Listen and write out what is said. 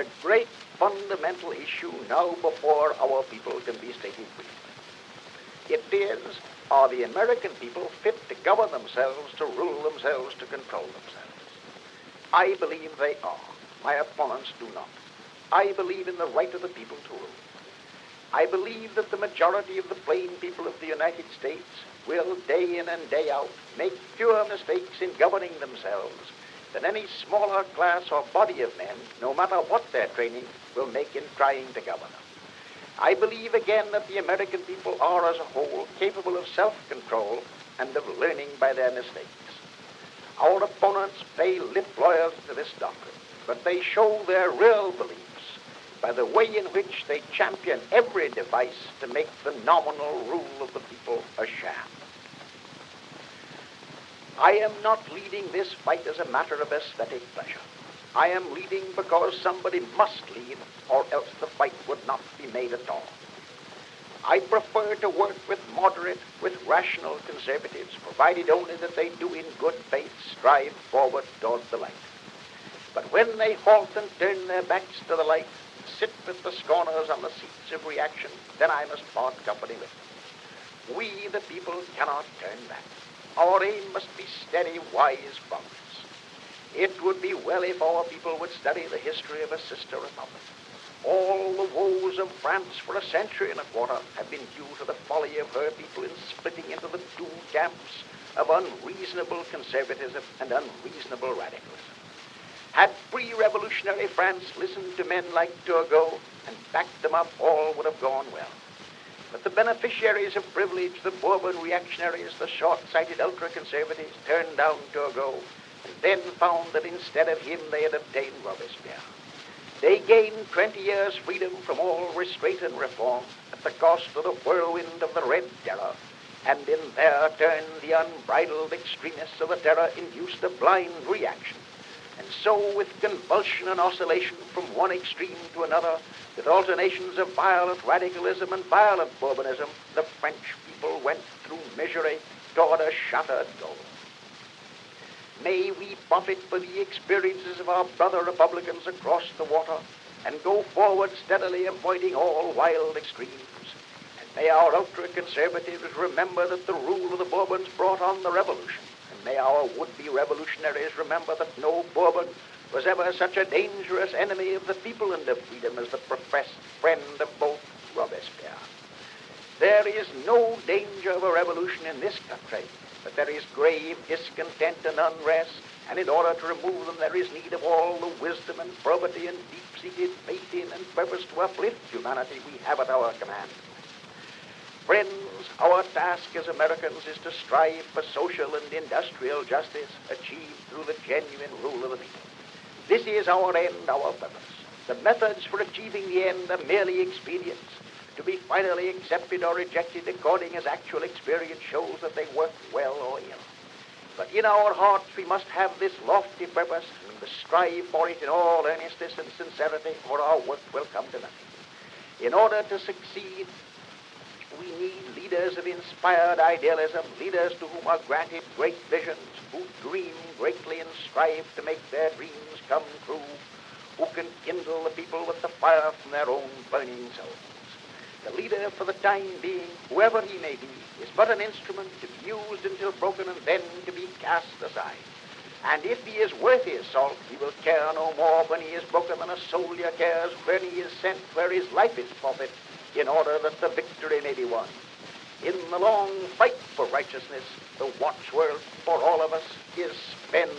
the great fundamental issue now before our people can be stated briefly. It is, are the American people fit to govern themselves, to rule themselves, to control themselves? I believe they are. My opponents do not. I believe in the right of the people to rule. I believe that the majority of the plain people of the United States will, day in and day out, make fewer mistakes in governing themselves than any smaller class or body of men, no matter what their training, will make in trying to govern them. I believe again that the American people are as a whole capable of self-control and of learning by their mistakes. Our opponents pay lip loyalty to this doctrine, but they show their real beliefs by the way in which they champion every device to make the nominal rule of the people a sham. I am not leading this fight as a matter of aesthetic pleasure. I am leading because somebody must lead, or else the fight would not be made at all. I prefer to work with moderate, with rational conservatives, provided only that they do in good faith strive forward toward the light. But when they halt and turn their backs to the light, sit with the scorners on the seats of reaction, then I must part company with them. We, the people, cannot turn back. Our aim must be steady, wise progress. It would be well if our people would study the history of a sister republic. All the woes of France for a century and a quarter have been due to the folly of her people in splitting into the two camps of unreasonable conservatism and unreasonable radicalism. Had pre-revolutionary France listened to men like Turgot and backed them up, all would have gone well. But the beneficiaries of privilege, the Bourbon reactionaries, the short-sighted ultra-conservatives, turned down Turgot and then found that instead of him they had obtained Robespierre. They gained 20 years' freedom from all restraint and reform at the cost of the whirlwind of the Red Terror, and in their turn the unbridled extremists of the terror induced a blind reaction. And so, with convulsion and oscillation from one extreme to another, with alternations of violent radicalism and violent Bourbonism, the French people went through misery toward a shattered goal. May we profit by the experiences of our brother Republicans across the water and go forward steadily, avoiding all wild extremes. And may our ultra-conservatives remember that the rule of the Bourbons brought on the revolution. And may our would-be revolutionaries remember that no Bourbon was ever such a dangerous enemy of the people and of freedom as the professed friend of both Robespierre. There is no danger of a revolution in this country, but there is grave discontent and unrest, and in order to remove them there is need of all the wisdom and probity and deep-seated faith in and purpose to uplift humanity we have at our command. Friends, our task as Americans is to strive for social and industrial justice achieved through the genuine rule of the people. This is our end, our purpose. The methods for achieving the end are merely expedients, to be finally accepted or rejected according as actual experience shows that they work well or ill. But in our hearts we must have this lofty purpose, and we must strive for it in all earnestness and sincerity, or our work will come to nothing. In order to succeed, we need leaders of inspired idealism, leaders to whom are granted great visions, who dream greatly and strive to make their dreams come true, who can kindle the people with the fire from their own burning souls. The leader, for the time being, whoever he may be, is but an instrument to be used until broken and then to be cast aside. And if he is worth his salt, he will care no more when he is broken than a soldier cares when he is sent where his life is forfeit, in order that the victory may be won. In the long fight for righteousness, the watchword for all of us is spend